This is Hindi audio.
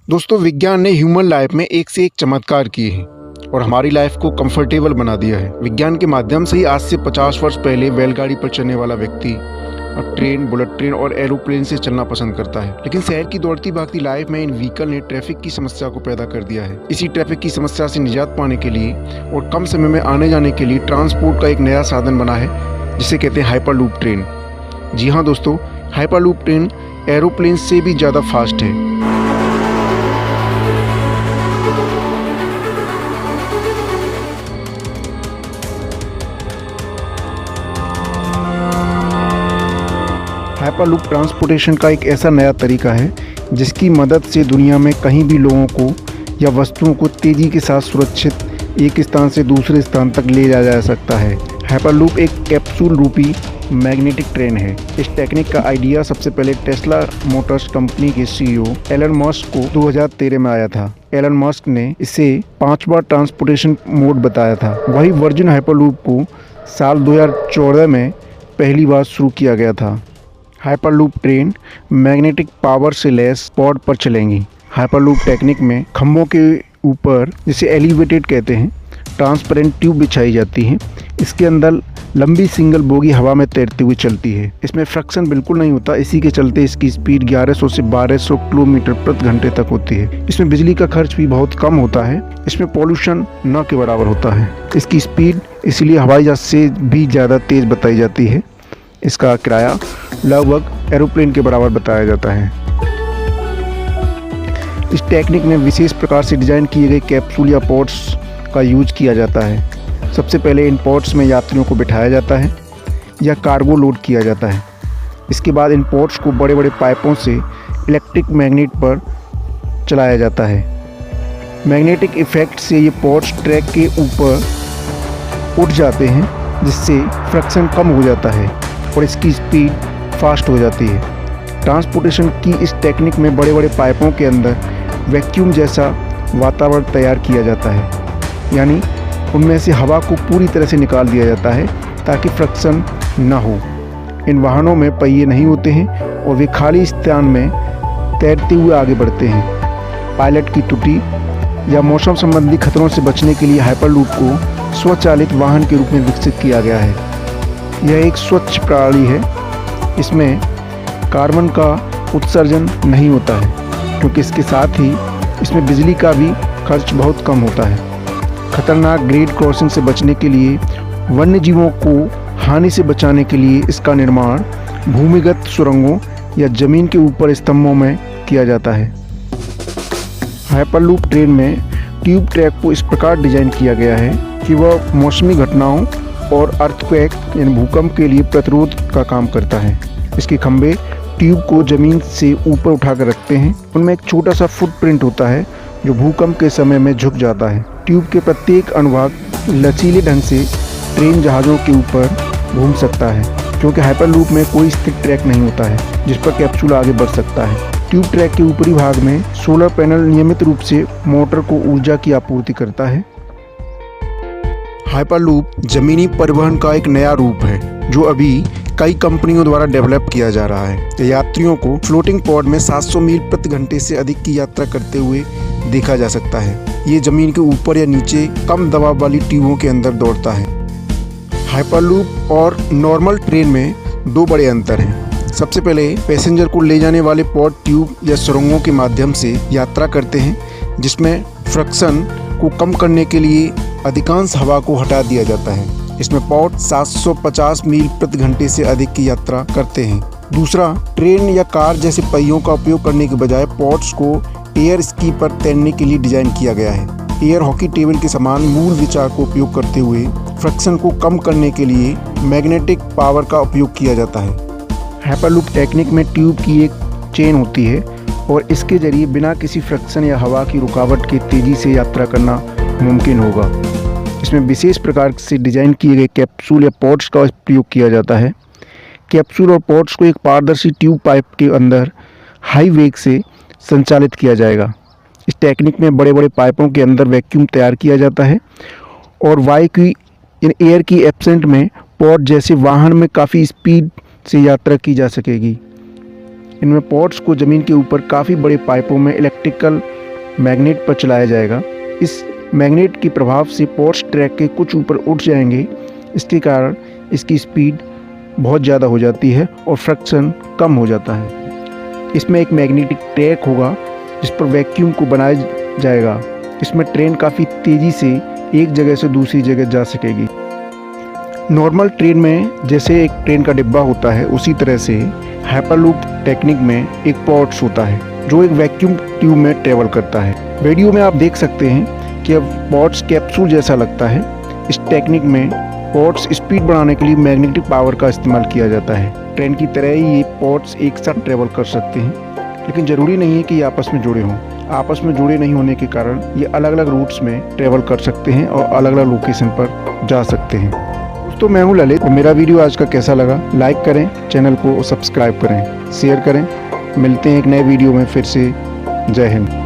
दोस्तों, विज्ञान ने ह्यूमन लाइफ में एक से एक चमत्कार किए हैं और हमारी लाइफ को कंफर्टेबल बना दिया है। विज्ञान के माध्यम से ही आज से 50 वर्ष पहले बैलगाड़ी पर चलने वाला व्यक्ति अब ट्रेन, बुलेट ट्रेन और एरोप्लेन से चलना पसंद करता है। लेकिन शहर की दौड़ती भागती लाइफ में इन व्हीकल ने ट्रैफिक की समस्या को पैदा कर दिया है। इसी ट्रैफिक की समस्या से निजात पाने के लिए और कम समय में आने जाने के लिए ट्रांसपोर्ट का एक नया साधन बना है, जिसे कहते हैं हाइपरलूप ट्रेन। जी हाँ दोस्तों, हाइपरलूप ट्रेन एरोप्लेन से भी ज़्यादा फास्ट है। हाइपरलूप ट्रांसपोर्टेशन का एक ऐसा नया तरीका है जिसकी मदद से दुनिया में कहीं भी लोगों को या वस्तुओं को तेज़ी के साथ सुरक्षित एक स्थान से दूसरे स्थान तक ले जाया जा सकता है। हाइपरलूप एक कैप्सूल रूपी मैग्नेटिक ट्रेन है। इस टेक्निक का आइडिया सबसे पहले टेस्ला मोटर्स कंपनी के सीईओ एलन मस्क को 2013 में आया था। एलन मस्क ने इसे 5वां ट्रांसपोर्टेशन मोड बताया था। वही वर्जिन हाइपरलूप को साल 2014 में पहली बार शुरू किया गया था। हाइपरलूप ट्रेन मैग्नेटिक पावर से लैस पॉड पर चलेंगी। हाइपरलूप टेक्निक में खंभों के ऊपर, जिसे एलिवेटेड कहते हैं, ट्रांसपेरेंट ट्यूब बिछाई जाती है। इसके अंदर लंबी सिंगल बोगी हवा में तैरती हुई चलती है। इसमें फ्रिक्शन बिल्कुल नहीं होता, इसी के चलते इसकी स्पीड 1100 से 1200 किलोमीटर प्रति घंटे तक होती है। इसमें बिजली का खर्च भी बहुत कम होता है। इसमें पॉल्यूशन न के बराबर होता है। इसकी स्पीड इसलिए हवाई जहाज से भी ज़्यादा तेज़ बताई जाती है। इसका किराया लगभग एरोप्लेन के बराबर बताया जाता है। इस टेक्निक में विशेष प्रकार से डिज़ाइन किए गए कैप्सूल या पॉड्स का यूज किया जाता है। सबसे पहले इन पॉड्स में यात्रियों को बिठाया जाता है या कार्गो लोड किया जाता है। इसके बाद इन पॉड्स को बड़े बड़े पाइपों से इलेक्ट्रिक मैग्नेट पर चलाया जाता है। मैग्नेटिक इफेक्ट से ये पॉड्स ट्रैक के ऊपर उठ जाते हैं, जिससे फ्रिक्शन कम हो जाता है और इसकी स्पीड फास्ट हो जाती है। ट्रांसपोर्टेशन की इस टेक्निक में बड़े बड़े पाइपों के अंदर वैक्यूम जैसा वातावरण तैयार किया जाता है, यानी उनमें से हवा को पूरी तरह से निकाल दिया जाता है ताकि फ्रिक्शन न हो। इन वाहनों में पहिए नहीं होते हैं और वे खाली स्थान में तैरते हुए आगे बढ़ते हैं। पायलट की त्रुटि या मौसम संबंधी खतरों से बचने के लिए हाइपरलूप को स्वचालित वाहन के रूप में विकसित किया गया है। यह एक स्वच्छ प्रणाली है। इसमें कार्बन का उत्सर्जन नहीं होता है, क्योंकि इसके साथ ही इसमें बिजली का भी खर्च बहुत कम होता है। खतरनाक ग्रेड क्रॉसिंग से बचने के लिए, वन्य जीवों को हानि से बचाने के लिए इसका निर्माण भूमिगत सुरंगों या जमीन के ऊपर स्तंभों में किया जाता है। हाइपरलूप ट्रेन में ट्यूब ट्रैक को इस प्रकार डिजाइन किया गया है कि वह मौसमी घटनाओं और अर्थक्वेक यानी भूकंप के लिए प्रतिरोध का काम करता है। इसके खंभे ट्यूब को जमीन से ऊपर उठाकर रखते हैं। उनमें एक छोटा सा फुटप्रिंट होता है जो भूकंप के समय में झुक जाता है। ट्यूब के प्रत्येक अनुभाग लचीले ढंग से ट्रेन जहाज़ों के ऊपर घूम सकता है, क्योंकि हाइपरलूप में कोई स्थिर ट्रैक नहीं होता है जिस पर कैप्सूल आगे बढ़ सकता है। ट्यूब ट्रैक के ऊपरी भाग में सोलर पैनल नियमित रूप से मोटर को ऊर्जा की आपूर्ति करता है। हाइपरलूप जमीनी परिवहन का एक नया रूप है जो अभी कई कंपनियों द्वारा डेवलप किया जा रहा है। यात्रियों को फ्लोटिंग पॉड में 700 मील प्रति घंटे से अधिक की यात्रा करते हुए देखा जा सकता है। ये जमीन के ऊपर या नीचे कम दबाव वाली ट्यूबों के अंदर दौड़ता है। हाइपरलूप और नॉर्मल ट्रेन में दो बड़े अंतर हैं। सबसे पहले पैसेंजर को ले जाने वाले पॉड ट्यूब या सुरंगों के माध्यम से यात्रा करते हैं, जिसमें फ्रिक्शन को कम करने के लिए अधिकांश हवा को हटा दिया जाता है। इसमें पॉड 750 मील प्रति घंटे से अधिक की यात्रा करते हैं। दूसरा, ट्रेन या कार जैसे पहियों का उपयोग करने के बजाय पॉड्स को एयर स्की पर तैरने के लिए डिजाइन किया गया है। एयर हॉकी टेबल के समान मूल विचार को उपयोग करते हुए फ्रिक्शन को कम करने के लिए मैग्नेटिक पावर का उपयोग किया जाता है। हाइपरलूप टेक्निक में ट्यूब की एक चेन होती है और इसके जरिए बिना किसी फ्रिक्शन या हवा की रुकावट के तेजी से यात्रा करना मुमकिन होगा। इसमें विशेष प्रकार से डिजाइन किए गए कैप्सूल या पॉड्स का प्रयोग किया जाता है। कैप्सूल और पॉड्स को एक पारदर्शी ट्यूब पाइप के अंदर हाई वेग से संचालित किया जाएगा। इस टेक्निक में बड़े बड़े पाइपों के अंदर वैक्यूम तैयार किया जाता है और वायु की एयर की एब्सेंट में पॉड जैसे वाहन में काफ़ी स्पीड से यात्रा की जा सकेगी। इनमें पॉड्स को ज़मीन के ऊपर काफ़ी बड़े पाइपों में इलेक्ट्रिकल मैग्नेट पर चलाया जाएगा। इस मैग्नेट के प्रभाव से पॉड्स ट्रैक के कुछ ऊपर उठ जाएंगे। इसके कारण इसकी स्पीड बहुत ज़्यादा हो जाती है और फ्रिक्शन कम हो जाता है। इसमें एक मैग्नेटिक ट्रैक होगा जिस पर वैक्यूम को बनाया जाएगा। इसमें ट्रेन काफ़ी तेज़ी से एक जगह से दूसरी जगह जा सकेगी। नॉर्मल ट्रेन में जैसे एक ट्रेन का डिब्बा होता है, उसी तरह से हाइपरलूप टेक्निक में एक पॉड्स होता है जो एक वैक्यूम ट्यूब में ट्रेवल करता है। वीडियो में आप देख सकते हैं कि अब पॉड्स कैप्सूल जैसा लगता है। इस टेक्निक में पॉड्स स्पीड बढ़ाने के लिए मैग्नेटिक पावर का इस्तेमाल किया जाता है। ट्रेन की तरह ही ये पॉड्स एक साथ ट्रेवल कर सकते हैं, लेकिन ज़रूरी नहीं है कि ये आपस में जुड़े हों। आपस में जुड़े नहीं होने के कारण ये अलग अलग रूट्स में ट्रेवल कर सकते हैं और अलग अलग लोकेशन पर जा सकते हैं। दोस्तों, मैं हूँ ललित और मेरा वीडियो आज का कैसा लगा लाइक करें, चैनल को सब्सक्राइब करें, शेयर करें। मिलते हैं एक नए वीडियो में फिर से। जय हिंद।